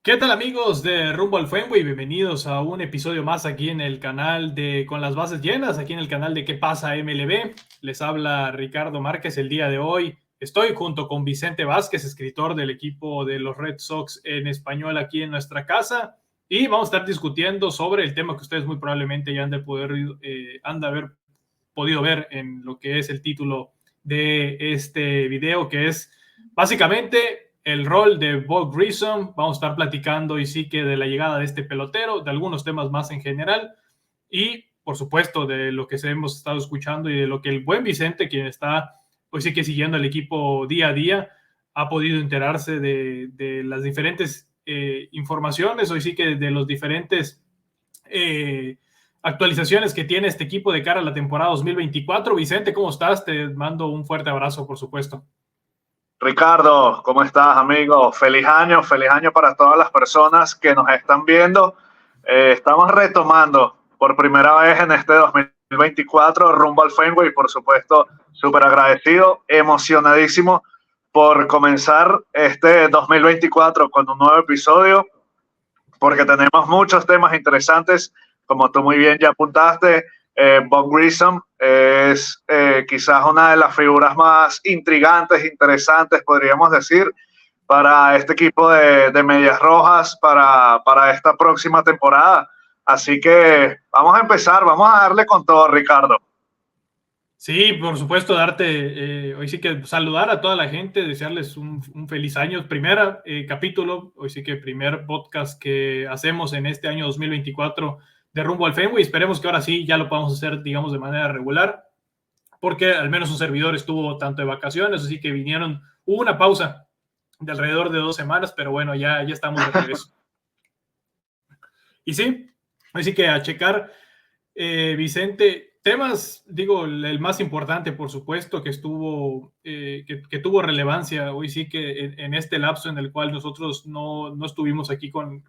¿Qué tal amigos de Rumbo al Fenway? Bienvenidos a un episodio más aquí en el canal de Con las Bases Llenas, aquí en el canal de ¿Qué pasa MLB? Les habla Ricardo Márquez el día de hoy. Estoy junto con Vicente Vázquez, escritor del equipo de los Red Sox en español aquí en nuestra casa, y vamos a estar discutiendo sobre el tema que ustedes muy probablemente ya han de haber podido ver en lo que es el título de este video, que es básicamente el rol de Bob Grissom. Vamos a estar platicando y sí que de la llegada de este pelotero, de algunos temas más en general y por supuesto de lo que hemos estado escuchando y de lo que el buen Vicente, quien está pues sí que siguiendo el equipo día a día, ha podido enterarse de las diferentes informaciones, hoy sí que de los diferentes actualizaciones que tiene este equipo de cara a la temporada 2024. Vicente, ¿cómo estás? Te mando un fuerte abrazo, por supuesto. Ricardo, ¿cómo estás, amigo? Feliz año para todas las personas que nos están viendo. Estamos retomando por primera vez en este 2024 rumbo al Fenway, por supuesto, súper agradecido, emocionadísimo por comenzar este 2024 con un nuevo episodio, porque tenemos muchos temas interesantes, como tú muy bien ya apuntaste. Bob Grissom es quizás una de las figuras más intrigantes, interesantes, podríamos decir, para este equipo de Medias Rojas para esta próxima temporada. Así que vamos a empezar, vamos a darle con todo, Ricardo. Sí, por supuesto, hoy sí que saludar a toda la gente, desearles un feliz año. Primer capítulo, hoy sí que primer podcast que hacemos en este año 2024 de Rumbo al Fenway. Esperemos que ahora sí ya lo podamos hacer, digamos, de manera regular, porque al menos un servidor estuvo tanto de vacaciones, así que hubo una pausa de alrededor de 2 semanas, pero bueno, ya estamos de regreso. Y sí, así que a checar, Vicente, temas, digo, el más importante, por supuesto, que tuvo relevancia, hoy sí que en este lapso en el cual nosotros no estuvimos aquí con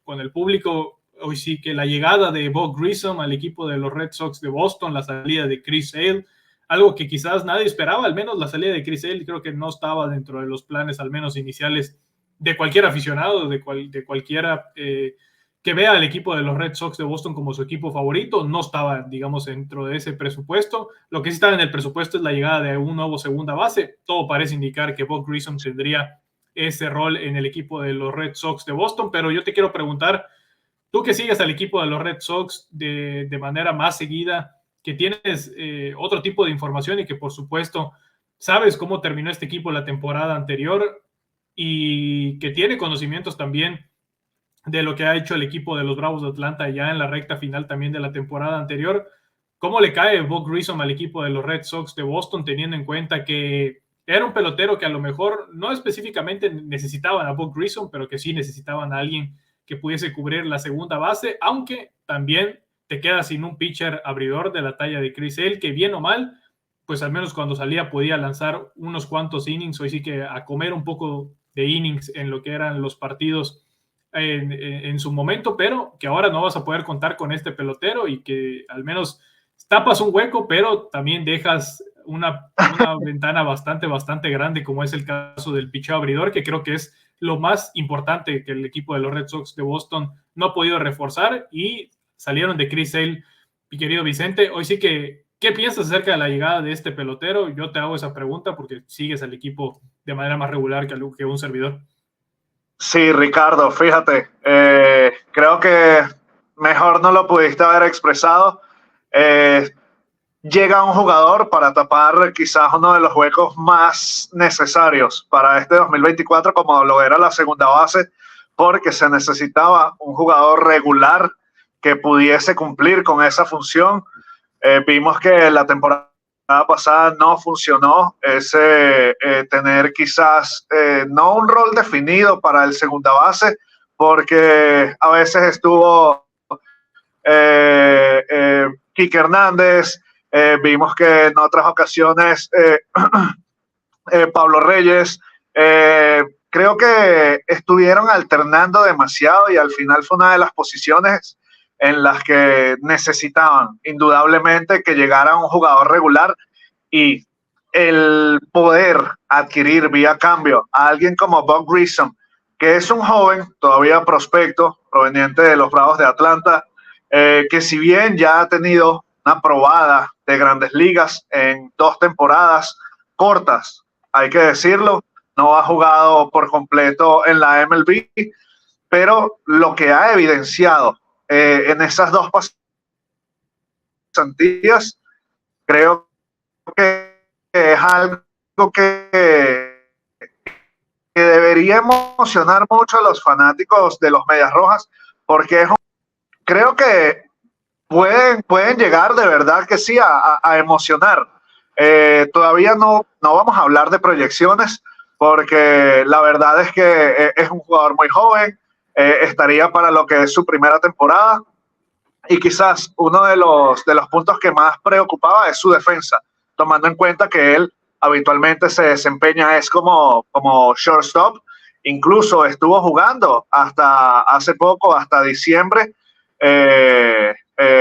el público, hoy sí que la llegada de Bob Grissom al equipo de los Red Sox de Boston, la salida de Chris Sale, algo que quizás nadie esperaba, al menos la salida de Chris Sale creo que no estaba dentro de los planes, al menos iniciales, de cualquier aficionado, de cualquiera que vea al equipo de los Red Sox de Boston como su equipo favorito. No estaba, digamos, dentro de ese presupuesto. Lo que sí estaba en el presupuesto es la llegada de un nuevo segunda base. Todo parece indicar que Bob Grissom tendría ese rol en el equipo de los Red Sox de Boston, pero yo te quiero preguntar, tú que sigues al equipo de los Red Sox de manera más seguida, que tienes otro tipo de información y que por supuesto sabes cómo terminó este equipo la temporada anterior y que tiene conocimientos también de lo que ha hecho el equipo de los Bravos de Atlanta ya en la recta final también de la temporada anterior. ¿Cómo le cae Bob Grissom al equipo de los Red Sox de Boston, teniendo en cuenta que era un pelotero que a lo mejor no específicamente necesitaban a Bob Grissom, pero que sí necesitaban a alguien que pudiese cubrir la segunda base, aunque también te quedas sin un pitcher abridor de la talla de Chris Sale, que bien o mal, pues al menos cuando salía podía lanzar unos cuantos innings, hoy sí que a comer un poco de innings en lo que eran los partidos en su momento, pero que ahora no vas a poder contar con este pelotero y que al menos tapas un hueco, pero también dejas una ventana bastante grande, como es el caso del picheo abridor, que creo que es lo más importante que el equipo de los Red Sox de Boston no ha podido reforzar, y salieron de Chris Sale. Mi querido Vicente, hoy sí que, ¿qué piensas acerca de la llegada de este pelotero? Yo te hago esa pregunta porque sigues al equipo de manera más regular que un servidor. Sí, Ricardo, fíjate, creo que mejor no lo pudiste haber expresado. Eh, Llega un jugador para tapar quizás uno de los huecos más necesarios para este 2024, como lo era la segunda base, porque se necesitaba un jugador regular que pudiese cumplir con esa función. Vimos que la temporada pasada no funcionó ese tener quizás no un rol definido para el segunda base, porque a veces estuvo Kike Hernández. Vimos que en otras ocasiones Pablo Reyes, creo que estuvieron alternando demasiado y al final fue una de las posiciones en las que necesitaban indudablemente que llegara un jugador regular, y el poder adquirir vía cambio a alguien como Bob Grissom, que es un joven todavía prospecto proveniente de los Bravos de Atlanta, que si bien ya ha tenido una probada de Grandes Ligas en 2 temporadas cortas, hay que decirlo, no ha jugado por completo en la MLB, pero lo que ha evidenciado en esas 2 pasantías, creo que es algo que debería emocionar mucho a los fanáticos de los Medias Rojas, porque creo que pueden llegar de verdad que sí a emocionar. Todavía no vamos a hablar de proyecciones, porque la verdad es que es un jugador muy joven, estaría para lo que es su primera temporada, y quizás uno de los puntos que más preocupaba es su defensa, tomando en cuenta que él habitualmente se desempeña es como shortstop. Incluso estuvo jugando hasta hace poco, hasta diciembre,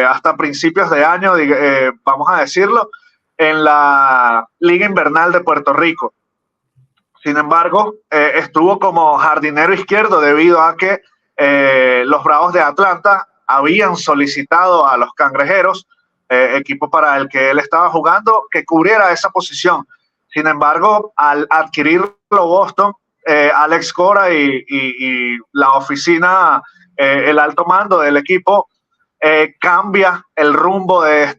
hasta principios de año, vamos a decirlo, en la Liga Invernal de Puerto Rico. Sin embargo, estuvo como jardinero izquierdo debido a que los Bravos de Atlanta habían solicitado a los Cangrejeros, equipo para el que él estaba jugando, que cubriera esa posición. Sin embargo, al adquirirlo Boston, Alex Cora y la oficina, el alto mando del equipo, cambia el rumbo de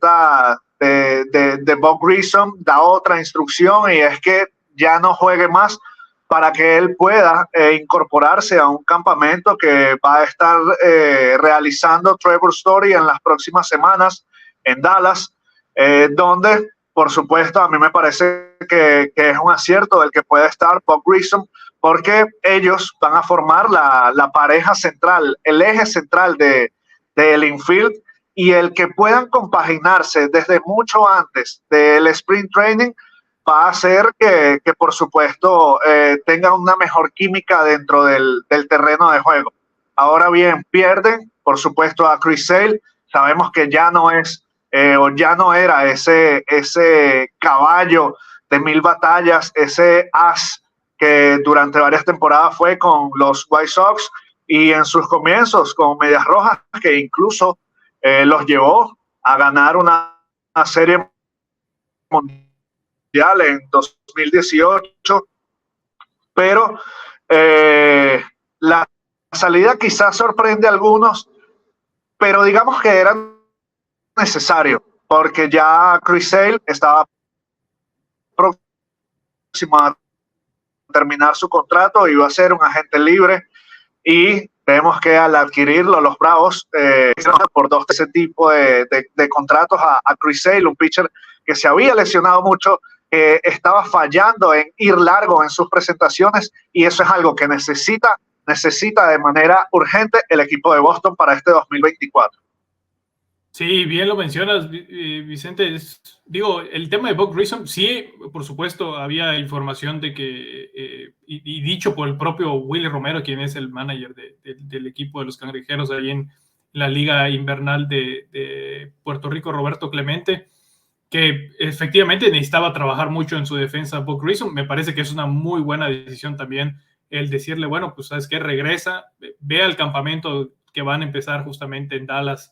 Bob Grissom, da otra instrucción, y es que ya no juegue más para que él pueda incorporarse a un campamento que va a estar realizando Trevor Story en las próximas semanas en Dallas, donde, por supuesto, a mí me parece que es un acierto el que pueda estar Bob Grissom, porque ellos van a formar la pareja central, el eje central del infield, y el que puedan compaginarse desde mucho antes del sprint training va a hacer que por supuesto, tengan una mejor química dentro del terreno de juego. Ahora bien, pierden, por supuesto, a Chris Sale. Sabemos que ya no es, o ya no era ese caballo de 1000 batallas, ese as que durante varias temporadas fue con los White Sox, y en sus comienzos con Medias Rojas, que incluso los llevó a ganar una serie mundial en 2018, pero la salida quizás sorprende a algunos, pero digamos que era necesario, porque ya Chris Sale estaba próximo a terminar su contrato, iba a ser un agente libre, y vemos que al adquirirlo los Bravos por ese tipo de contratos a Chris Sale, un pitcher que se había lesionado mucho, estaba fallando en ir largo en sus presentaciones, y eso es algo que necesita de manera urgente el equipo de Boston para este 2024. Sí, bien lo mencionas, Vicente. Digo, el tema de Bob Grissom, sí, por supuesto, había información de que, y dicho por el propio Willy Romero, quien es el manager del equipo de los Cangrejeros ahí en la Liga Invernal de Puerto Rico, Roberto Clemente, que efectivamente necesitaba trabajar mucho en su defensa Bob Grissom. Me parece que es una muy buena decisión también el decirle, bueno, pues sabes qué, regresa, ve al campamento que van a empezar justamente en Dallas,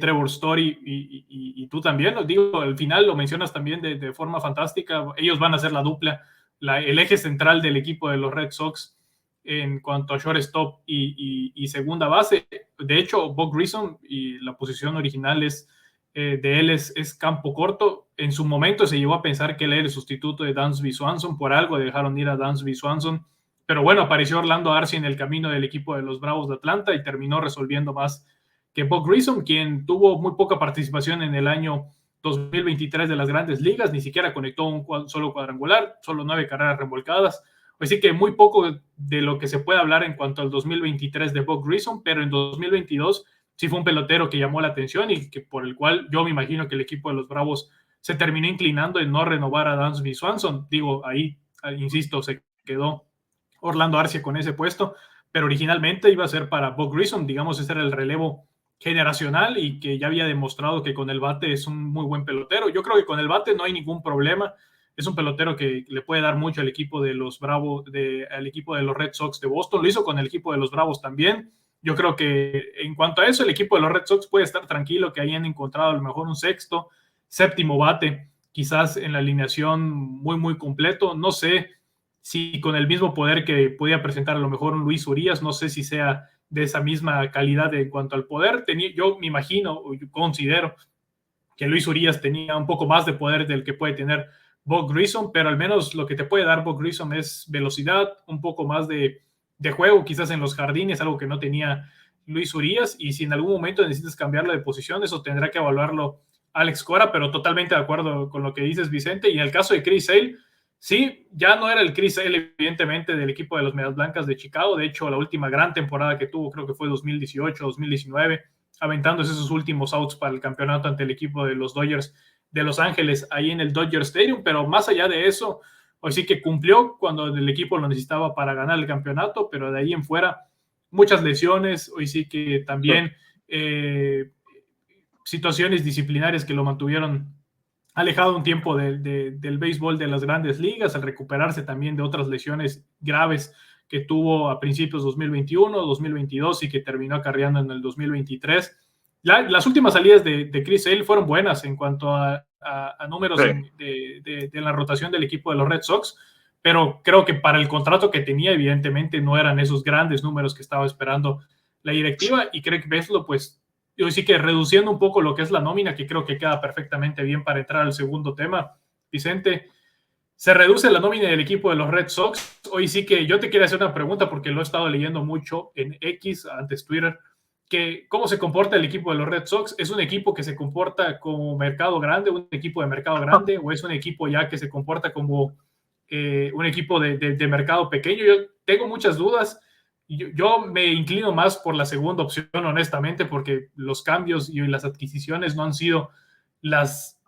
Trevor Story y tú también, digo, al final lo mencionas también de forma fantástica. Ellos van a ser la dupla, el eje central del equipo de los Red Sox en cuanto a shortstop y segunda base. De hecho, Bob Grissom, y la posición original de él es campo corto. En su momento se llegó a pensar que él era el sustituto de Dansby Swanson, por algo dejaron ir a Dansby Swanson, pero bueno, apareció Orlando Arcia en el camino del equipo de los Bravos de Atlanta y terminó resolviendo más que Bob Grissom, quien tuvo muy poca participación en el año 2023 de las Grandes Ligas, ni siquiera conectó un solo cuadrangular, solo 9 carreras remolcadas. Así que muy poco de lo que se puede hablar en cuanto al 2023 de Bob Grissom, pero en 2022 sí fue un pelotero que llamó la atención y que por el cual yo me imagino que el equipo de los Bravos se terminó inclinando en no renovar a Dansby Swanson. Digo, ahí, insisto, se quedó Orlando Arcia con ese puesto, pero originalmente iba a ser para Bob Grissom. Digamos, ese era el relevo generacional y que ya había demostrado que con el bate es un muy buen pelotero. Yo creo que con el bate no hay ningún problema. es un pelotero que le puede dar mucho al equipo de los Bravos, al equipo de los Red Sox de Boston. Lo hizo con el equipo de los Bravos también. Yo creo que en cuanto a eso, el equipo de los Red Sox puede estar tranquilo que hayan encontrado a lo mejor un sexto, séptimo bate, quizás en la alineación muy, muy completo. No sé si con el mismo poder que podía presentar a lo mejor un Luis Urias, no sé si sea de esa misma calidad en cuanto al poder. Yo me imagino, o yo considero que Luis Urias tenía un poco más de poder del que puede tener Bob Grissom, pero al menos lo que te puede dar Bob Grissom es velocidad, un poco más de juego, quizás en los jardines, algo que no tenía Luis Urias, y si en algún momento necesitas cambiarlo de posición, eso tendrá que evaluarlo Alex Cora, pero totalmente de acuerdo con lo que dices, Vicente. Y en el caso de Chris Sale, sí, ya no era el Chris Sale, evidentemente, del equipo de los Medias Blancas de Chicago. De hecho, la última gran temporada que tuvo, creo que fue 2018, 2019, aventándose esos últimos outs para el campeonato ante el equipo de los Dodgers de Los Ángeles, ahí en el Dodger Stadium. Pero más allá de eso, hoy sí que cumplió cuando el equipo lo necesitaba para ganar el campeonato, pero de ahí en fuera, muchas lesiones. Hoy sí que también situaciones disciplinarias que lo mantuvieron alejado un tiempo del béisbol de las grandes ligas, al recuperarse también de otras lesiones graves que tuvo a principios de 2021, 2022 y que terminó acarreando en el 2023. Las últimas salidas de Chris Sale fueron buenas en cuanto a números de la rotación del equipo de los Red Sox, pero creo que para el contrato que tenía, evidentemente no eran esos grandes números que estaba esperando la directiva, y Craig Breslow, pues yo sí que reduciendo un poco lo que es la nómina, que creo que queda perfectamente bien para entrar al segundo tema, Vicente, se reduce la nómina del equipo de los Red Sox. Hoy sí que yo te quiero hacer una pregunta porque lo he estado leyendo mucho en X, antes Twitter, que cómo se comporta el equipo de los Red Sox. ¿Es un equipo que se comporta como mercado grande, un equipo de mercado grande, o es un equipo ya que se comporta como un equipo de mercado pequeño? Yo tengo muchas dudas. Yo me inclino más por la segunda opción, honestamente, porque los cambios y las adquisiciones no han sido las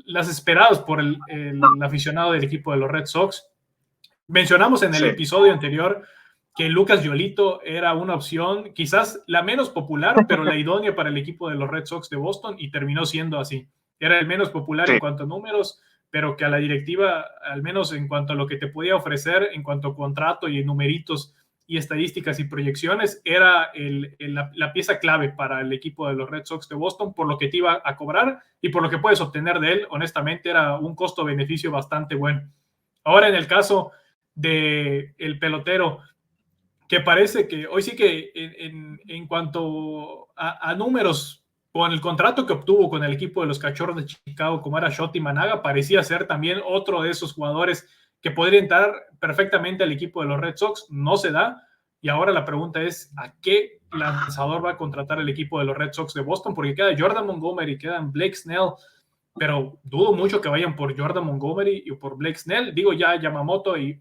esperadas por el aficionado del equipo de los Red Sox. Mencionamos en el episodio anterior que Lucas Giolito era una opción, quizás la menos popular, pero la idónea para el equipo de los Red Sox de Boston, y terminó siendo así. Era el menos popular en cuanto a números, pero que a la directiva, al menos en cuanto a lo que te podía ofrecer, en cuanto a contrato y numeritos y estadísticas y proyecciones, era la pieza clave para el equipo de los Red Sox de Boston, por lo que te iba a cobrar y por lo que puedes obtener de él. Honestamente, era un costo-beneficio bastante bueno. Ahora, en el caso del pelotero, que parece que hoy sí que en cuanto a números, con el contrato que obtuvo con el equipo de los Cachorros de Chicago, como era Shoti Managa, parecía ser también otro de esos jugadores que podría entrar perfectamente al equipo de los Red Sox. No se da, y ahora la pregunta es ¿a qué lanzador va a contratar el equipo de los Red Sox de Boston? Porque queda Jordan Montgomery, quedan Blake Snell, pero dudo mucho que vayan por Jordan Montgomery y por Blake Snell. Digo, ya Yamamoto y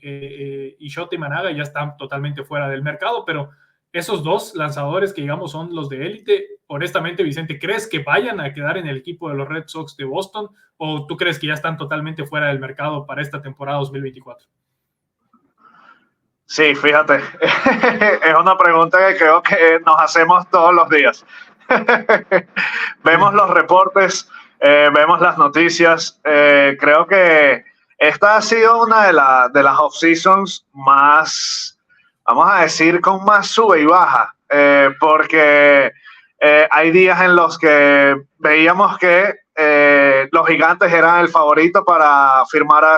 Shoti Managa ya están totalmente fuera del mercado, pero esos dos lanzadores que digamos son los de élite, honestamente, Vicente, ¿crees que vayan a quedar en el equipo de los Red Sox de Boston, o tú crees que ya están totalmente fuera del mercado para esta temporada 2024? Sí, fíjate, es una pregunta que creo que nos hacemos todos los días. Vemos los reportes, vemos las noticias. Creo que esta ha sido una de las off-seasons más, vamos a decir, con más sube y baja, porque hay días en los que veíamos que los Gigantes eran el favorito para firmar a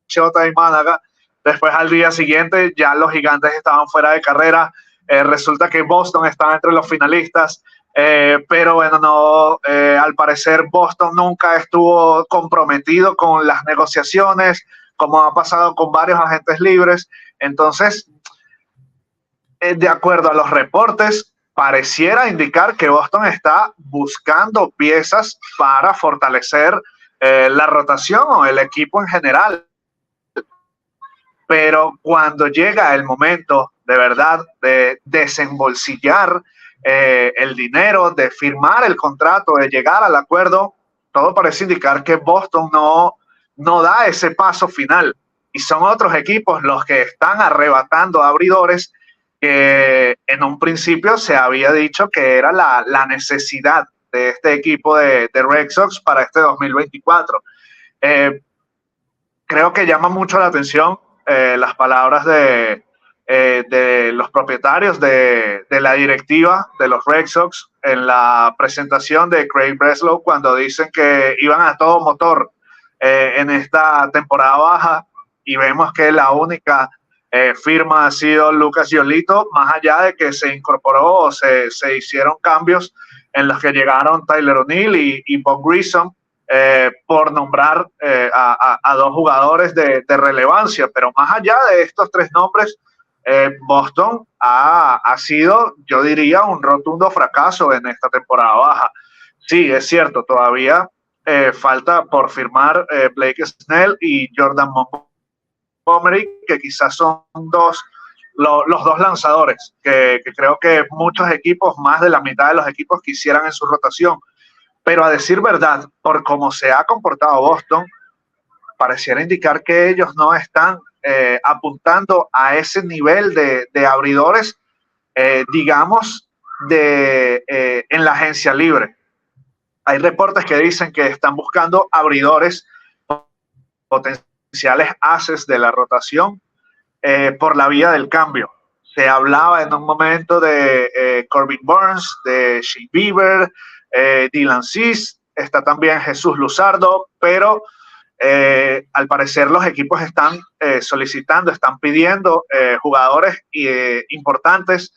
Shota y Málaga. Después, al día siguiente, ya los Gigantes estaban fuera de carrera. Resulta que Boston estaba entre los finalistas. Pero bueno, no, al parecer Boston nunca estuvo comprometido con las negociaciones, como ha pasado con varios agentes libres. Entonces, de acuerdo a los reportes, pareciera indicar que Boston está buscando piezas para fortalecer la rotación o el equipo en general. Pero cuando llega el momento de verdad de desembolsillar el dinero, de firmar el contrato, de llegar al acuerdo, todo parece indicar que Boston no da ese paso final, y son otros equipos los que están arrebatando abridores que en un principio se había dicho que era la necesidad de este equipo de Red Sox para este 2024. creo que llama mucho la atención las palabras de los propietarios de la directiva de los Red Sox en la presentación de Craig Breslow cuando dicen que iban a todo motor en esta temporada baja, y vemos que la única firma ha sido Lucas Giolito, más allá de que se incorporó o se hicieron cambios en los que llegaron Tyler O'Neill y Bob Grissom, por nombrar a dos jugadores de relevancia. Pero más allá de estos tres nombres, Boston ha sido, yo diría, un rotundo fracaso en esta temporada baja. Sí, es cierto, todavía falta por firmar Blake Snell y Jordan Montgomery, que quizás son los dos lanzadores que creo que muchos equipos, más de la mitad de los equipos, quisieran en su rotación. Pero a decir verdad, por cómo se ha comportado Boston, pareciera indicar que ellos no están apuntando a ese nivel de abridores, digamos, en la agencia libre. Hay reportes que dicen que están buscando abridores potenciales ases de la rotación por la vía del cambio. Se hablaba en un momento de Corbin Burns, de Shane Bieber, Dylan Cease, está también Jesús Luzardo, pero al parecer los equipos están solicitando, están pidiendo jugadores importantes,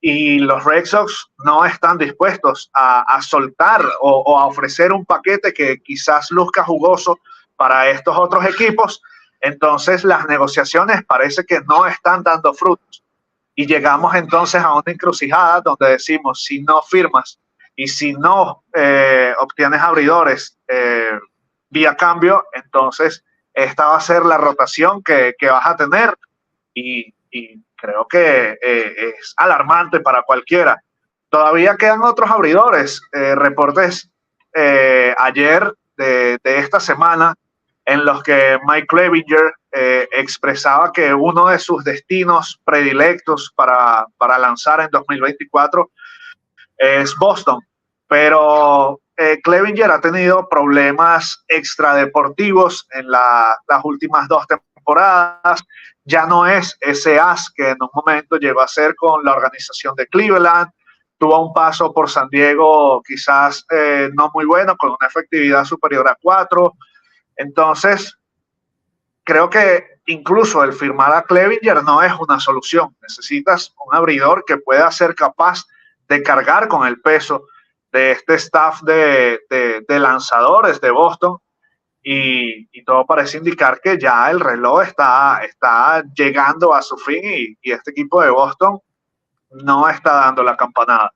y los Red Sox no están dispuestos a soltar o a ofrecer un paquete que quizás luzca jugoso para estos otros equipos. Entonces las negociaciones parece que no están dando frutos, y llegamos entonces a una encrucijada donde decimos, si no firmas y si no obtienes abridores vía cambio, entonces esta va a ser la rotación que vas a tener, y creo que es alarmante para cualquiera. Todavía quedan otros abridores, reportes ayer de esta semana en los que Mike Clevinger expresaba que uno de sus destinos predilectos para lanzar en 2024 es Boston, pero Clevinger ha tenido problemas extradeportivos en las últimas 2 temporadas. Ya no es ese as que en un momento llegó a ser con la organización de Cleveland. Tuvo un paso por San Diego quizás no muy bueno, con una efectividad superior a 4. Entonces, creo que incluso el firmar a Clevinger no es una solución. Necesitas un abridor que pueda ser capaz de cargar con el peso de este staff de lanzadores de Boston, y todo parece indicar que ya el reloj está llegando a su fin, y este equipo de Boston no está dando la campanada.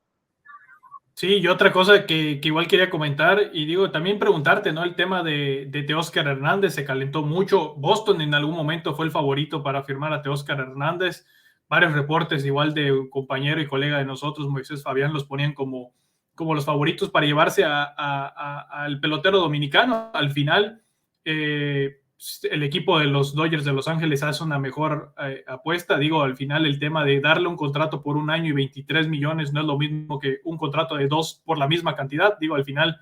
Sí, y otra cosa que igual quería comentar, y digo, también preguntarte, ¿no? El tema de Teóscar Hernández se calentó mucho. Boston en algún momento fue el favorito para firmar a Teóscar Hernández. Varios reportes, igual de un compañero y colega de nosotros, Moisés Fabián, los ponían como los favoritos para llevarse al pelotero dominicano. Al final, el equipo de los Dodgers de Los Ángeles hace una mejor apuesta. Digo, al final el tema de darle un contrato por 1 año y 23 millones no es lo mismo que un contrato de 2 por la misma cantidad. Digo, al final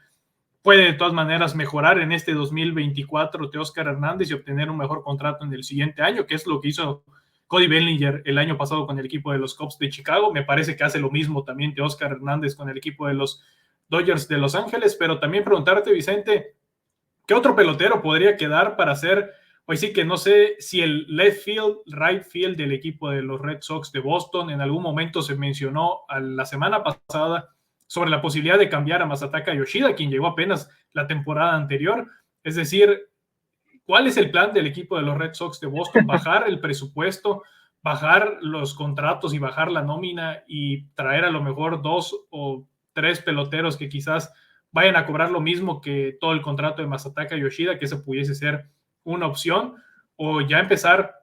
puede de todas maneras mejorar en este 2024 Teóscar Hernández y obtener un mejor contrato en el siguiente año, que es lo que hizo Cody Bellinger el año pasado con el equipo de los Cubs de Chicago. Me parece que hace lo mismo también Teóscar Hernández con el equipo de los Dodgers de Los Ángeles. Pero también preguntarte, Vicente, ¿qué otro pelotero podría quedar para hacer? Hoy sí que no sé si el left field, right field del equipo de los Red Sox de Boston. En algún momento se mencionó la semana pasada sobre la posibilidad de cambiar a Masataka Yoshida, quien llegó apenas la temporada anterior. Es decir, ¿cuál es el plan del equipo de los Red Sox de Boston? Bajar el presupuesto, bajar los contratos y bajar la nómina, y traer a lo mejor 2 o 3 peloteros que quizás vayan a cobrar lo mismo que todo el contrato de Masataka Yoshida, que eso pudiese ser una opción, o ya empezar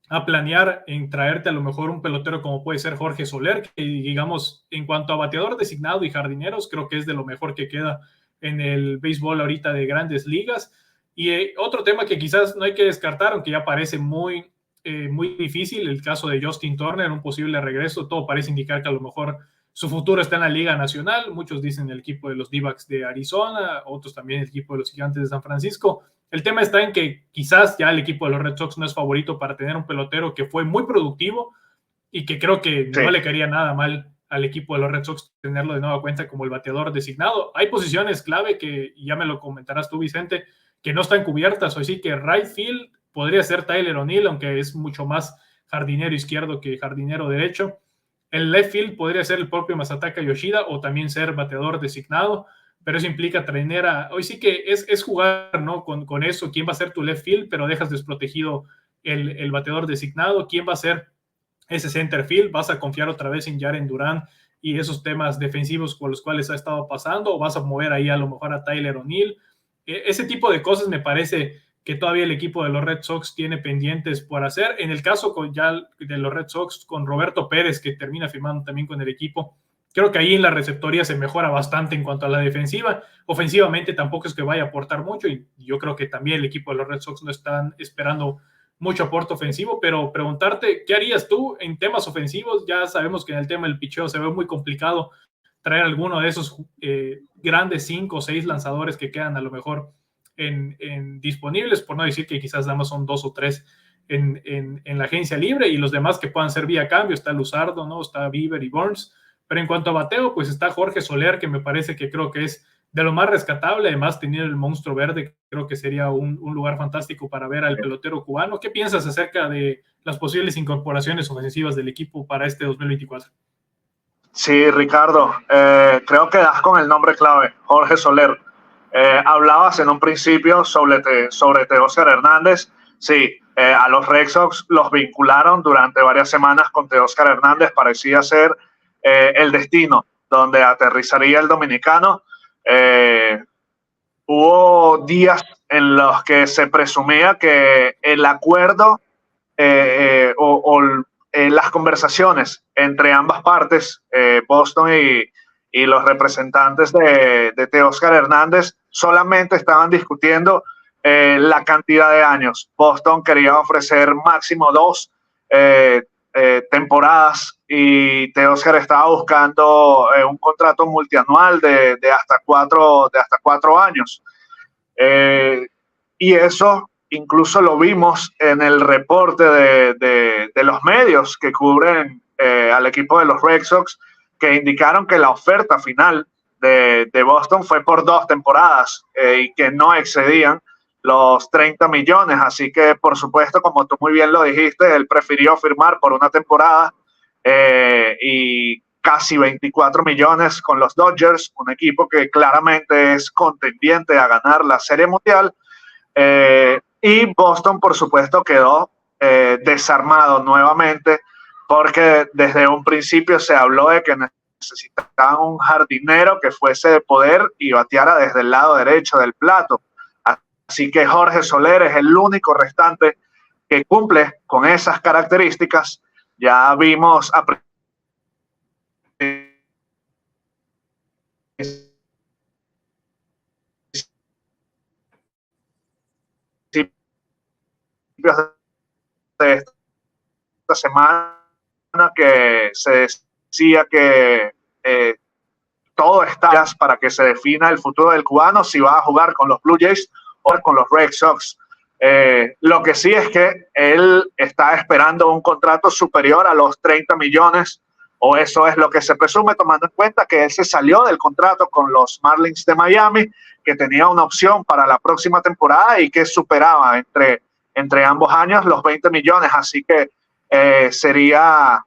a planear en traerte a lo mejor un pelotero como puede ser Jorge Soler, que digamos, en cuanto a bateador designado y jardineros, creo que es de lo mejor que queda en el béisbol ahorita de Grandes Ligas. Y otro tema que quizás no hay que descartar, aunque ya parece muy difícil, el caso de Justin Turner, un posible regreso. Todo parece indicar que a lo mejor su futuro está en la Liga Nacional. Muchos dicen el equipo de los D-backs de Arizona, otros también el equipo de los Gigantes de San Francisco. El tema está en que quizás ya el equipo de los Red Sox no es favorito para tener un pelotero que fue muy productivo y que creo que Sí. no le caería nada mal al equipo de los Red Sox tenerlo de nueva cuenta como el bateador designado. Hay posiciones clave que, ya me lo comentarás tú, Vicente, que no están cubiertas. O sí que right field podría ser Tyler O'Neill, aunque es mucho más jardinero izquierdo que jardinero derecho. El left field podría ser el propio Masataka Yoshida o también ser bateador designado, pero eso implica traer a... Hoy sí que es jugar, ¿no? Con eso, quién va a ser tu left field, pero dejas desprotegido el bateador designado, quién va a ser ese center field, vas a confiar otra vez en Jaren Duran y esos temas defensivos con los cuales ha estado pasando, o vas a mover ahí a lo mejor a Tyler O'Neill. Ese tipo de cosas me parece que todavía el equipo de los Red Sox tiene pendientes por hacer. En el caso ya de los Red Sox, con Roberto Pérez, que termina firmando también con el equipo, creo que ahí en la receptoría se mejora bastante en cuanto a la defensiva. Ofensivamente tampoco es que vaya a aportar mucho, y yo creo que también el equipo de los Red Sox no están esperando mucho aporte ofensivo, pero preguntarte, ¿qué harías tú en temas ofensivos? Ya sabemos que en el tema del picheo se ve muy complicado traer alguno de esos grandes 5 o 6 lanzadores que quedan a lo mejor en disponibles, por no decir que quizás nada más son 2 o 3 en la agencia libre, y los demás que puedan ser vía cambio. Está Luzardo, ¿no? Está Bieber y Burns, pero en cuanto a bateo, pues está Jorge Soler, que me parece que creo que es de lo más rescatable. Además, tener el monstruo verde, creo que sería un lugar fantástico para ver al pelotero cubano. ¿Qué piensas acerca de las posibles incorporaciones ofensivas del equipo para este 2024? Sí, Ricardo, creo que das con el nombre clave, Jorge Soler. Hablabas en un principio sobre Teóscar Hernández. Sí, a los Red Sox los vincularon durante varias semanas con Teóscar Hernández. Parecía ser el destino donde aterrizaría el dominicano. Hubo días en los que se presumía que el acuerdo o las conversaciones entre ambas partes, Boston y los representantes de Teóscar Hernández, solamente estaban discutiendo la cantidad de años. Boston quería ofrecer máximo 2 temporadas, y Teóscar estaba buscando un contrato multianual de hasta 4 años. Y eso incluso lo vimos en el reporte de los medios que cubren al equipo de los Red Sox, que indicaron que la oferta final de Boston fue por 2 temporadas y que no excedían los 30 millones. Así que, por supuesto, como tú muy bien lo dijiste, él prefirió firmar por una temporada y casi 24 millones con los Dodgers, un equipo que claramente es contendiente a ganar la Serie Mundial. Y Boston, por supuesto, quedó desarmado nuevamente, porque desde un principio se habló de que necesitaban un jardinero que fuese de poder y bateara desde el lado derecho del plato. Así que Jorge Soler es el único restante que cumple con esas características. Ya vimos a de esta semana que se decía que todo está para que se defina el futuro del cubano, si va a jugar con los Blue Jays o con los Red Sox. Lo que sí es que él está esperando un contrato superior a los 30 millones, o eso es lo que se presume, tomando en cuenta que él se salió del contrato con los Marlins de Miami, que tenía una opción para la próxima temporada y que superaba entre ambos años los 20 millones. Así que sería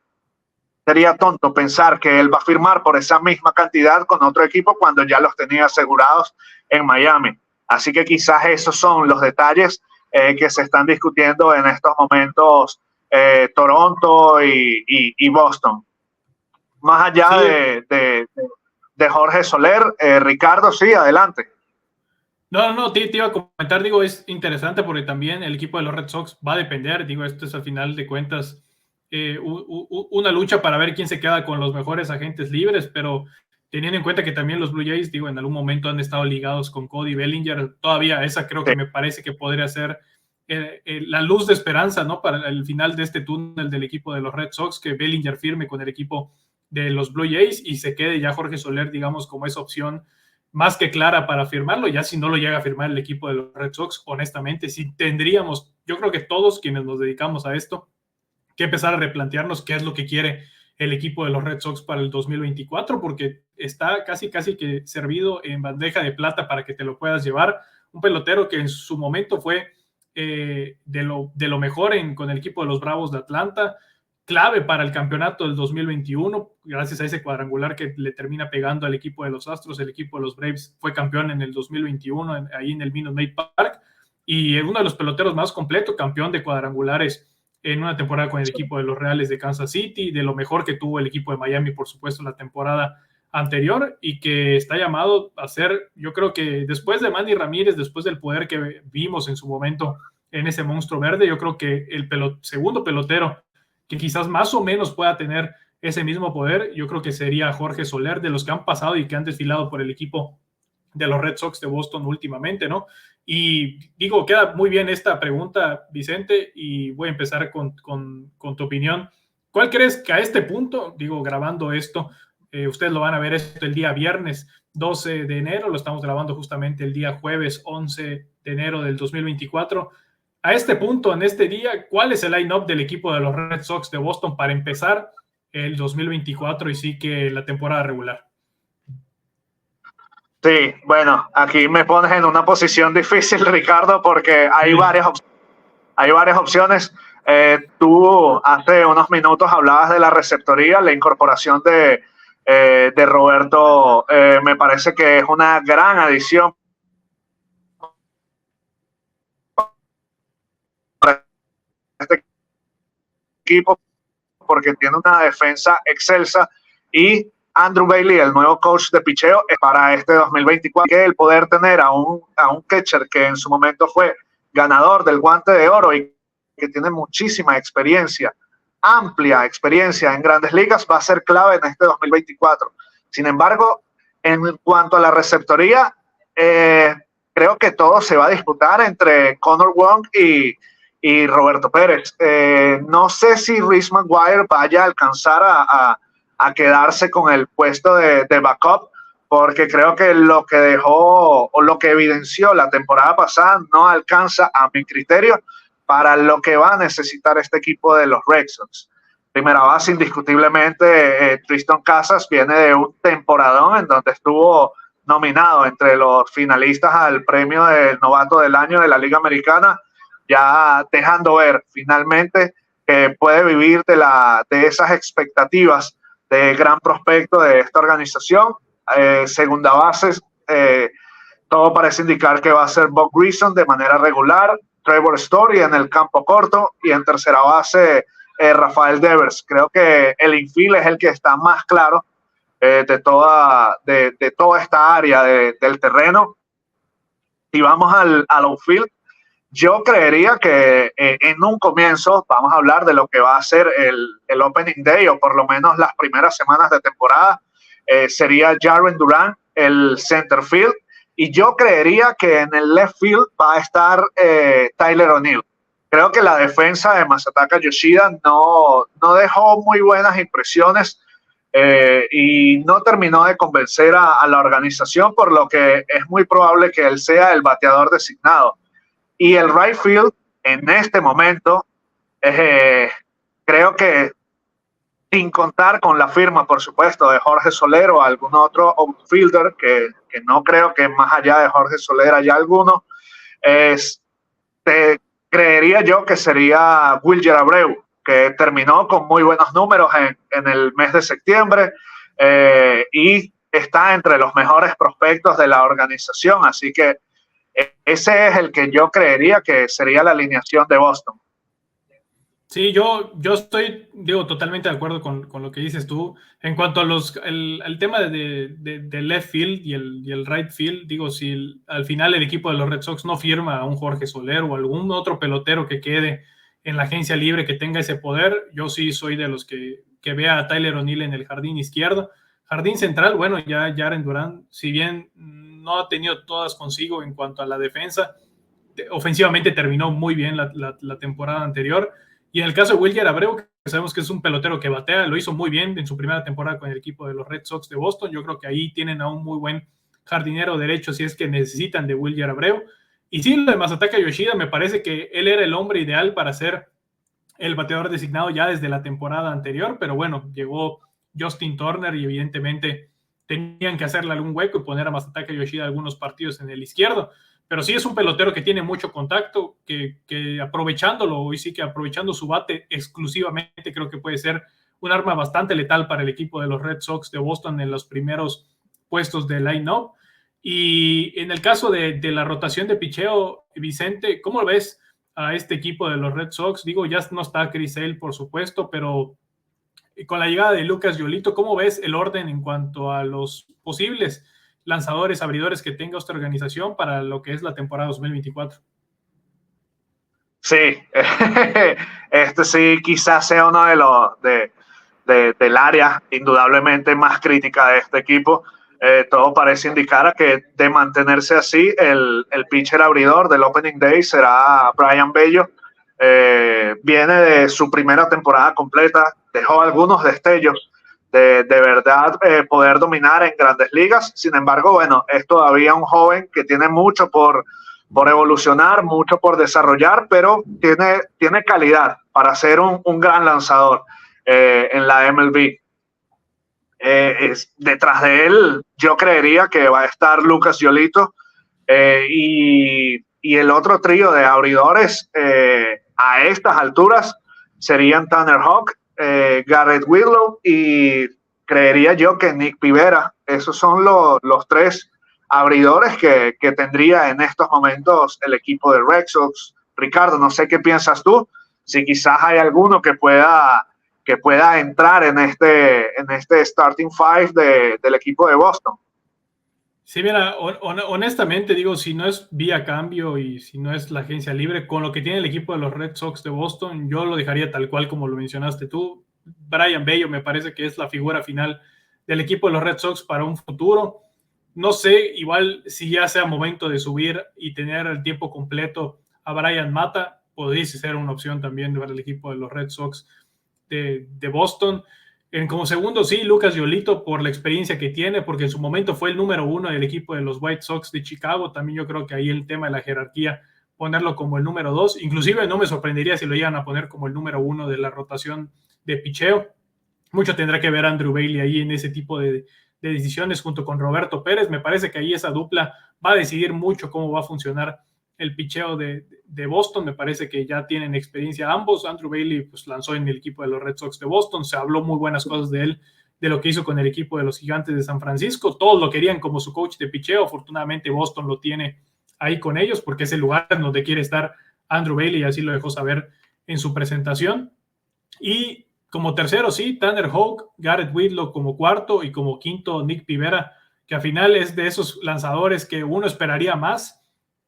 tonto pensar que él va a firmar por esa misma cantidad con otro equipo cuando ya los tenía asegurados en Miami. Así que quizás esos son los detalles que se están discutiendo en estos momentos Toronto y Boston. Más allá de Jorge Soler, Ricardo, sí, adelante. No, te iba a comentar, digo, es interesante porque también el equipo de los Red Sox va a depender, digo, esto es al final de cuentas una lucha para ver quién se queda con los mejores agentes libres, pero teniendo en cuenta que también los Blue Jays, digo, en algún momento han estado ligados con Cody Bellinger, todavía esa creo que me parece que podría ser la luz de esperanza, ¿no? Para el final de este túnel del equipo de los Red Sox, que Bellinger firme con el equipo de los Blue Jays y se quede ya Jorge Soler, digamos, como esa opción más que clara para firmarlo. Ya si no lo llega a firmar el equipo de los Red Sox, honestamente, sí tendríamos, yo creo que todos quienes nos dedicamos a esto, que empezar a replantearnos qué es lo que quiere el equipo de los Red Sox para el 2024, porque está casi que servido en bandeja de plata para que te lo puedas llevar. Un pelotero que en su momento fue de lo mejor con el equipo de los Bravos de Atlanta, clave para el campeonato del 2021, gracias a ese cuadrangular que le termina pegando al equipo de los Astros. El equipo de los Braves fue campeón en el 2021, ahí en el Minute Maid Park, y es uno de los peloteros más completos, campeón de cuadrangulares en una temporada con el equipo de los Reales de Kansas City, de lo mejor que tuvo el equipo de Miami, por supuesto, la temporada anterior, y que está llamado a ser, yo creo que después de Manny Ramírez, después del poder que vimos en su momento en ese monstruo verde, yo creo que el segundo pelotero que quizás más o menos pueda tener ese mismo poder, yo creo que sería Jorge Soler, de los que han pasado y que han desfilado por el equipo de los Red Sox de Boston últimamente, ¿no? Y digo, queda muy bien esta pregunta, Vicente, y voy a empezar con tu opinión. ¿Cuál crees que a este punto, digo, grabando esto, ustedes lo van a ver esto el día viernes 12 de enero, lo estamos grabando justamente el día jueves 11 de enero del 2024. A este punto, en este día, ¿cuál es el line-up del equipo de los Red Sox de Boston para empezar el 2024 y sí que la temporada regular? Sí, bueno, aquí me pones en una posición difícil, Ricardo, porque hay varias opciones. Tú hace unos minutos hablabas de la receptoría, la incorporación de Roberto, me parece que es una gran adición para este equipo, porque tiene una defensa excelsa, y Andrew Bailey, el nuevo coach de picheo, para este 2024, que el poder tener a un catcher que en su momento fue ganador del Guante de Oro y que tiene muchísima experiencia, amplia experiencia en grandes ligas, va a ser clave en este 2024. Sin embargo, en cuanto a la receptoría, creo que todo se va a disputar entre Connor Wong y Roberto Pérez. No sé si Reese McGuire vaya a alcanzar a quedarse con el puesto de backup, porque creo que lo que dejó o lo que evidenció la temporada pasada no alcanza, a mi criterio, para lo que va a necesitar este equipo de los Red Sox. Primera base, indiscutiblemente, Tristan Casas viene de un temporadón en donde estuvo nominado entre los finalistas al premio del novato del año de la Liga Americana, ya dejando ver finalmente que puede vivir de esas expectativas de gran prospecto de esta organización. Segunda base, todo parece indicar que va a ser Bob Grissom de manera regular, Trevor Story en el campo corto, y en tercera base Rafael Devers. Creo que el infield es el que está más claro de toda esta área del terreno. Si vamos al outfield, yo creería que en un comienzo vamos a hablar de lo que va a ser el Opening Day, o por lo menos las primeras semanas de temporada. Sería Jarren Duran, el center field, y yo creería que en el left field va a estar Tyler O'Neill. Creo que la defensa de Masataka Yoshida no dejó muy buenas impresiones y no terminó de convencer a la organización, por lo que es muy probable que él sea el bateador designado. Y el right field, en este momento, creo que, sin contar con la firma, por supuesto, de Jorge Soler o algún otro outfielder, que no creo que más allá de Jorge Soler haya alguno, creería yo que sería Wilyer Abreu, que terminó con muy buenos números en el mes de septiembre y está entre los mejores prospectos de la organización. Así que ese es el que yo creería que sería la alineación de Boston. Sí, yo estoy, digo, totalmente de acuerdo con lo que dices tú. En cuanto a el tema de left field y el right field, digo, si al final el equipo de los Red Sox no firma a un Jorge Soler o algún otro pelotero que quede en la agencia libre que tenga ese poder, yo sí soy de los que vea a Tyler O'Neill en el jardín izquierdo. Jardín central, bueno, ya Jarren Duran, si bien no ha tenido todas consigo en cuanto a la defensa, ofensivamente terminó muy bien la temporada anterior. Y en el caso de Wilyer Abreu, que sabemos que es un pelotero que batea, lo hizo muy bien en su primera temporada con el equipo de los Red Sox de Boston. Yo creo que ahí tienen a un muy buen jardinero derecho si es que necesitan de Wilyer Abreu. Y sí, lo de Masataka Yoshida, me parece que él era el hombre ideal para ser el bateador designado ya desde la temporada anterior, pero bueno, llegó Justin Turner y evidentemente tenían que hacerle algún hueco y poner a Masataka Yoshida algunos partidos en el izquierdo. Pero sí es un pelotero que tiene mucho contacto, que aprovechándolo, hoy sí que aprovechando su bate exclusivamente, creo que puede ser un arma bastante letal para el equipo de los Red Sox de Boston en los primeros puestos de line-up. Y en el caso de la rotación de picheo, Vicente, ¿cómo ves a este equipo de los Red Sox? Digo, ya no está Chris Sale, por supuesto, pero con la llegada de Lucas Yolito, ¿cómo ves el orden en cuanto a los posibles lanzadores, abridores que tenga esta organización para lo que es la temporada 2024? Sí, este sí quizás sea uno de los del área indudablemente más crítica de este equipo. Todo parece indicar a que de mantenerse así, el pitcher abridor del Opening Day será Brayan Bello. Viene de su primera temporada completa, dejó algunos destellos de verdad poder dominar en grandes ligas. Sin embargo, bueno, es todavía un joven que tiene mucho por evolucionar, mucho por desarrollar, pero tiene calidad para ser un gran lanzador en la MLB. Detrás de él, yo creería que va a estar Lucas Yolito y el otro trío de abridores a estas alturas serían Tanner Houck, Garrett Whitlow y creería yo que Nick Pivera. Esos son los tres abridores que tendría en estos momentos el equipo de Red Sox. Ricardo, no sé qué piensas tú, si quizás hay alguno que pueda entrar en este starting five del equipo de Boston. Sí, mira, honestamente digo, si no es vía cambio y si no es la agencia libre, con lo que tiene el equipo de los Red Sox de Boston, yo lo dejaría tal cual como lo mencionaste tú. Brayan Bello me parece que es la figura final del equipo de los Red Sox para un futuro. No sé, igual si ya sea momento de subir y tener el tiempo completo a Bryan Mata, podría ser una opción también para el equipo de los Red Sox de Boston. Como segundo, sí, Lucas Yolito por la experiencia que tiene, porque en su momento fue el número 1 del equipo de los White Sox de Chicago. También yo creo que ahí el tema de la jerarquía, ponerlo como el número 2. Inclusive no me sorprendería si lo iban a poner como el número 1 de la rotación de picheo. Mucho tendrá que ver Andrew Bailey ahí en ese tipo de decisiones junto con Roberto Pérez. Me parece que ahí esa dupla va a decidir mucho cómo va a funcionar el picheo de Boston. Me parece que ya tienen experiencia ambos. Andrew Bailey pues lanzó en el equipo de los Red Sox de Boston, se habló muy buenas cosas de él, de lo que hizo con el equipo de los Gigantes de San Francisco. Todos lo querían como su coach de picheo. Afortunadamente Boston lo tiene ahí con ellos porque es el lugar donde quiere estar Andrew Bailey, y así lo dejó saber en su presentación. Y como tercero, sí, Tanner Houck, Garrett Whitlow como cuarto y como quinto Nick Pivera, que al final es de esos lanzadores que uno esperaría más,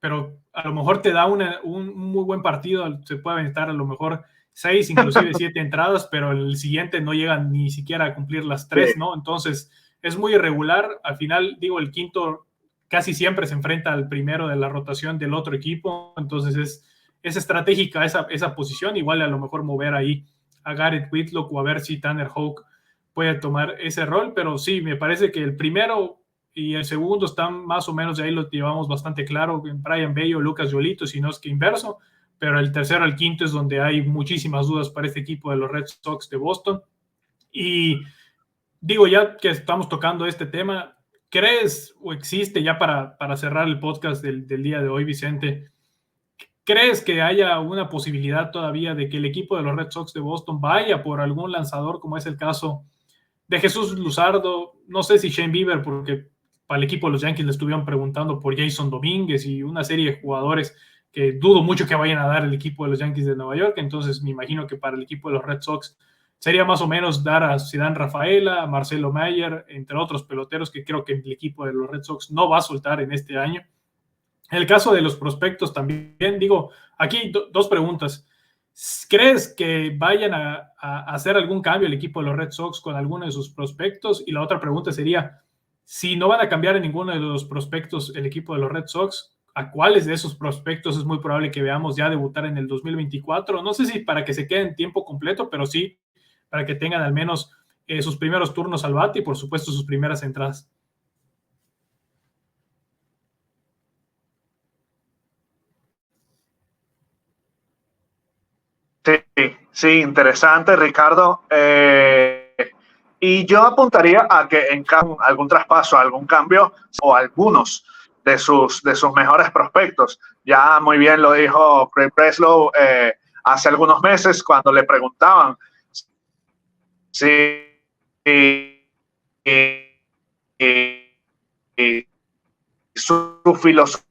pero a lo mejor te da un muy buen partido, se puede aventar a lo mejor 6, inclusive 7 entradas, pero el siguiente no llega ni siquiera a cumplir las 3, ¿no? Entonces es muy irregular. Al final, digo, el quinto casi siempre se enfrenta al primero de la rotación del otro equipo, entonces es estratégica esa posición. Igual a lo mejor mover ahí a Garrett Whitlock o a ver si Tanner Houck puede tomar ese rol, pero sí, me parece que el primero y el segundo están más o menos, de ahí lo llevamos bastante claro, Brayan Bello, Lucas Yolito, si no es que inverso, pero el tercero al quinto es donde hay muchísimas dudas para este equipo de los Red Sox de Boston. Y digo, ya que estamos tocando este tema, ¿crees o existe ya para cerrar el podcast del día de hoy, Vicente? ¿Crees que haya una posibilidad todavía de que el equipo de los Red Sox de Boston vaya por algún lanzador, como es el caso de Jesús Luzardo? No sé si Shane Bieber, porque para el equipo de los Yankees le estuvieron preguntando por Jason Domínguez y una serie de jugadores que dudo mucho que vayan a dar el equipo de los Yankees de Nueva York. Entonces me imagino que para el equipo de los Red Sox sería más o menos dar a Zidane Rafaela, a Marcelo Mayer, entre otros peloteros que creo que el equipo de los Red Sox no va a soltar en este año. En el caso de los prospectos también, digo, aquí dos preguntas. ¿Crees que vayan a hacer algún cambio el equipo de los Red Sox con alguno de sus prospectos? Y la otra pregunta sería, si no van a cambiar en ninguno de los prospectos el equipo de los Red Sox, a cuáles de esos prospectos es muy probable que veamos ya debutar en el 2024. No sé si para que se queden tiempo completo, pero sí para que tengan al menos sus primeros turnos al bate y por supuesto sus primeras entradas. Sí, sí, interesante, Ricardo. Y yo apuntaría a que en algún traspaso, algún cambio o algunos de sus mejores prospectos. Ya muy bien lo dijo Craig Breslow hace algunos meses cuando le preguntaban si su filosofía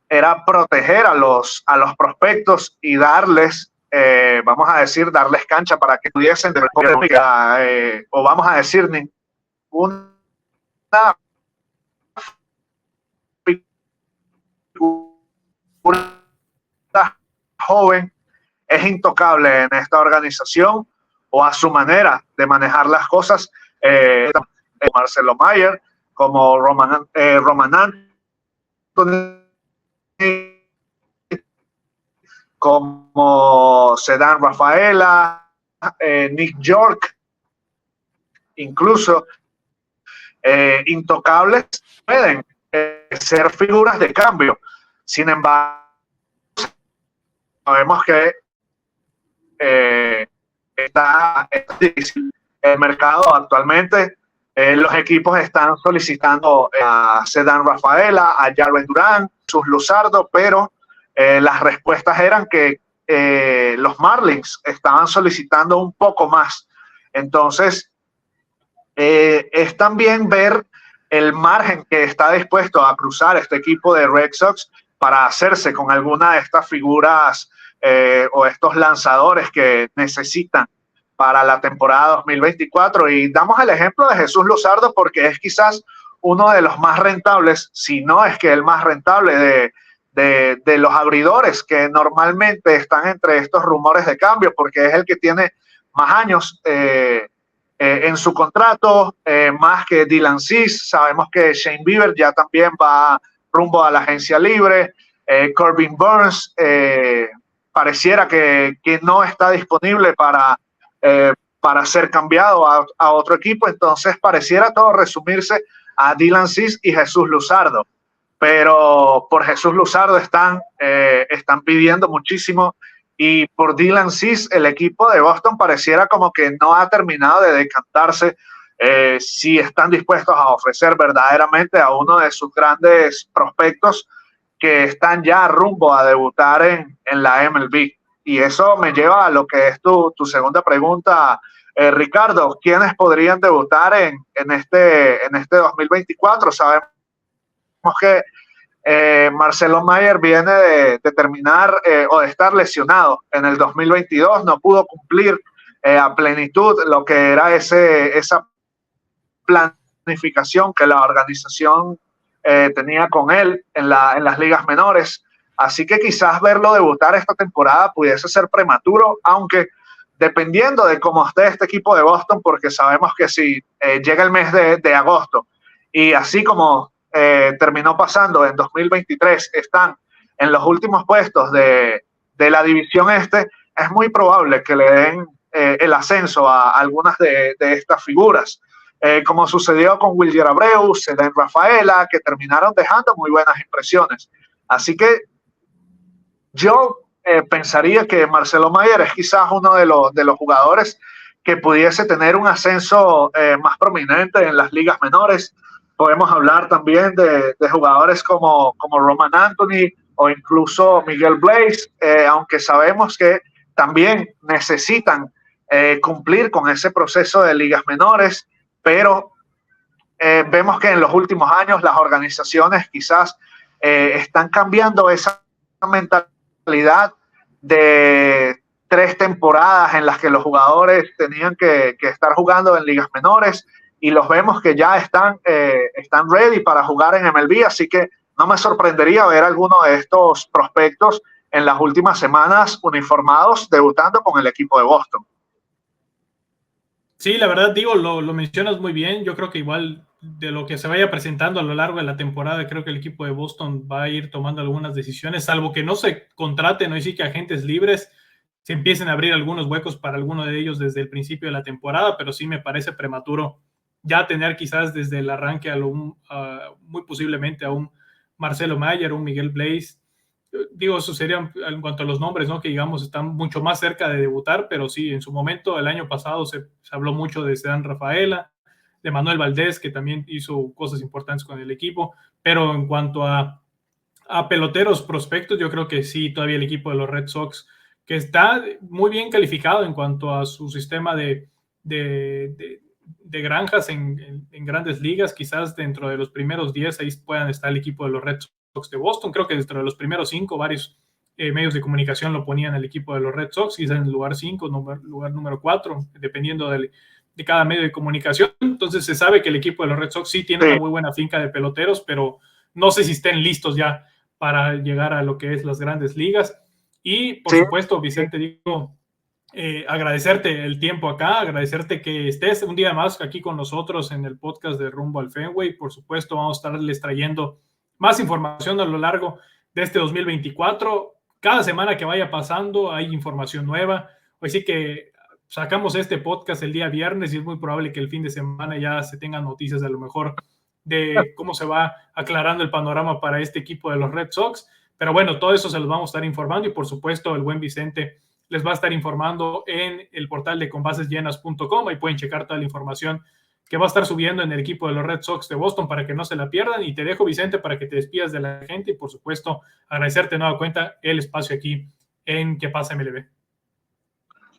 era proteger a los prospectos y darles, vamos a decir, darles cancha para que pudiesen, o vamos a decir, ninguna figura joven es intocable en esta organización o a su manera de manejar las cosas. Marcelo Mayer, como Roman Anthony, como Ceddanne Rafaela, Nick York, incluso intocables, pueden ser figuras de cambio. Sin embargo, sabemos que está difícil el mercado actualmente. Los equipos están solicitando a Ceddanne Rafaela, a Jarren Duran, sus Luzardo, pero las respuestas eran que los Marlins estaban solicitando un poco más. Entonces, es también ver el margen que está dispuesto a cruzar este equipo de Red Sox para hacerse con alguna de estas figuras o estos lanzadores que necesitan para la temporada 2024. Y damos el ejemplo de Jesús Luzardo porque es quizás uno de los más rentables, si no es que el más rentable de los abridores que normalmente están entre estos rumores de cambio, porque es el que tiene más años en su contrato, más que Dylan Cease. Sabemos que Shane Bieber ya también va rumbo a la agencia libre. Corbin Burns pareciera que no está disponible para ser cambiado a otro equipo. Entonces pareciera todo resumirse a Dylan Cease y Jesús Luzardo. Pero por Jesús Luzardo están pidiendo muchísimo. Y por Dylan Cease, el equipo de Boston pareciera como que no ha terminado de decantarse si están dispuestos a ofrecer verdaderamente a uno de sus grandes prospectos que están ya rumbo a debutar en la MLB. Y eso me lleva a lo que es tu segunda pregunta, Ricardo. ¿Quiénes podrían debutar en este 2024? Sabemos que Marcelo Mayer viene de terminar o de estar lesionado en el 2022, no pudo cumplir a plenitud lo que era esa planificación que la organización tenía con él en las ligas menores. Así que quizás verlo debutar esta temporada pudiese ser prematuro, aunque dependiendo de cómo esté este equipo de Boston, porque sabemos que si llega el mes de agosto y así como terminó pasando en 2023, están en los últimos puestos de la división este, es muy probable que le den el ascenso a algunas de estas figuras, como sucedió con Wilyer Abreu, Ceddanne Rafaela, que terminaron dejando muy buenas impresiones. Así que yo pensaría que Marcelo Mayer es quizás uno de los jugadores que pudiese tener un ascenso más prominente en las ligas menores. Podemos hablar también de jugadores como Roman Anthony o incluso Miguel Blaze, aunque sabemos que también necesitan cumplir con ese proceso de ligas menores, pero vemos que en los últimos años las organizaciones quizás están cambiando esa mentalidad de 3 temporadas en las que los jugadores tenían que estar jugando en ligas menores, y los vemos que ya están ready para jugar en MLB, así que no me sorprendería ver alguno de estos prospectos en las últimas semanas uniformados debutando con el equipo de Boston. Sí, la verdad, digo, lo mencionas muy bien. Yo creo que igual de lo que se vaya presentando a lo largo de la temporada, creo que el equipo de Boston va a ir tomando algunas decisiones, salvo que no se contraten, no sí que agentes libres, se empiecen a abrir algunos huecos para alguno de ellos desde el principio de la temporada, pero sí me parece prematuro ya tener quizás desde el arranque muy posiblemente a un Marcelo Mayer, un Miguel Blaze. Digo, eso sería en cuanto a los nombres, ¿no? Que digamos están mucho más cerca de debutar, pero sí, en su momento, el año pasado se habló mucho de Sedan Rafaela, de Manuel Valdés, que también hizo cosas importantes con el equipo, pero en cuanto a peloteros prospectos, yo creo que sí, todavía el equipo de los Red Sox, que está muy bien calificado en cuanto a su sistema de granjas en grandes ligas, quizás dentro de los primeros 10 ahí puedan estar el equipo de los Red Sox de Boston. Creo que dentro de los primeros 5 varios medios de comunicación lo ponían el equipo de los Red Sox, quizás en el lugar 5, lugar número 4, dependiendo de cada medio de comunicación. Entonces se sabe que el equipo de los Red Sox sí tiene una muy buena finca de peloteros, pero no sé si estén listos ya para llegar a lo que es las grandes ligas. Y por supuesto, Vicente, digo, agradecerte el tiempo acá, agradecerte que estés un día más aquí con nosotros en el podcast de Rumbo al Fenway. Por supuesto, vamos a estarles trayendo más información a lo largo de este 2024. Cada semana que vaya pasando hay información nueva. Hoy sí que sacamos este podcast el día viernes y es muy probable que el fin de semana ya se tengan noticias a lo mejor de cómo se va aclarando el panorama para este equipo de los Red Sox. Pero bueno, todo eso se los vamos a estar informando y por supuesto el buen Vicente les va a estar informando en el portal de conbasesllenas.com. Ahí pueden checar toda la información que va a estar subiendo en el equipo de los Red Sox de Boston para que no se la pierdan. Y te dejo, Vicente, para que te despidas de la gente y por supuesto agradecerte de nueva cuenta el espacio aquí en Que Pasa MLB.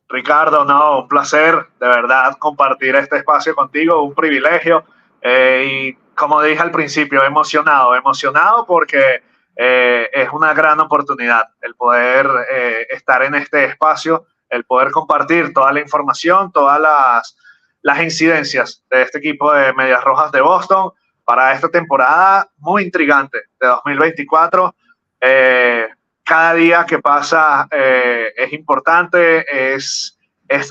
Ricardo, no, un placer de verdad compartir este espacio contigo, un privilegio. Y como dije al principio, emocionado porque es una gran oportunidad el poder estar en este espacio, el poder compartir toda la información, todas las incidencias de este equipo de Medias Rojas de Boston para esta temporada muy intrigante de 2024. Cada día que pasa es importante, es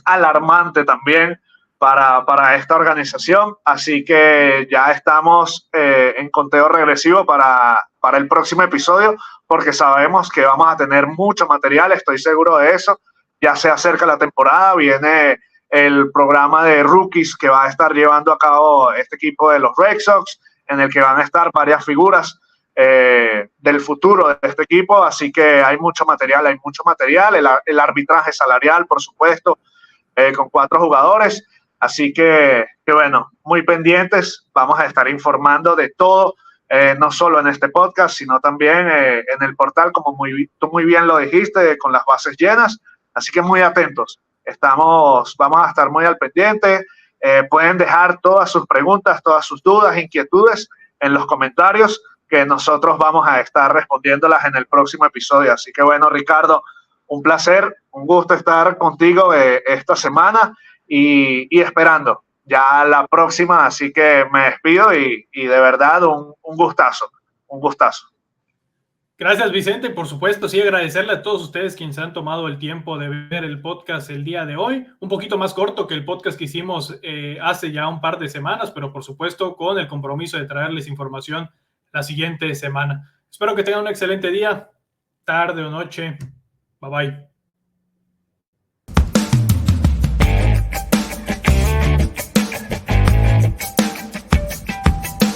alarmante también para esta organización, así que ya estamos en conteo regresivo para el próximo episodio, porque sabemos que vamos a tener mucho material, estoy seguro de eso. Ya se acerca la temporada, viene el programa de rookies que va a estar llevando a cabo este equipo de los Red Sox, en el que van a estar varias figuras del futuro de este equipo, así que hay mucho material, el arbitraje salarial, por supuesto, con 4 jugadores, así que bueno, muy pendientes, vamos a estar informando de todo, no solo en este podcast, sino también en el portal, como tú muy bien lo dijiste, con las bases llenas, así que muy atentos, vamos a estar muy al pendiente, pueden dejar todas sus preguntas, todas sus dudas, inquietudes en los comentarios, que nosotros vamos a estar respondiéndolas en el próximo episodio. Así que bueno, Ricardo, un placer, un gusto estar contigo esta semana y esperando ya la próxima. Así que me despido y de verdad un gustazo. Gracias, Vicente. Por supuesto, sí, agradecerle a todos ustedes quienes han tomado el tiempo de ver el podcast el día de hoy. Un poquito más corto que el podcast que hicimos hace ya un par de semanas, pero por supuesto con el compromiso de traerles información la siguiente semana. Espero que tengan un excelente día, tarde o noche. Bye bye.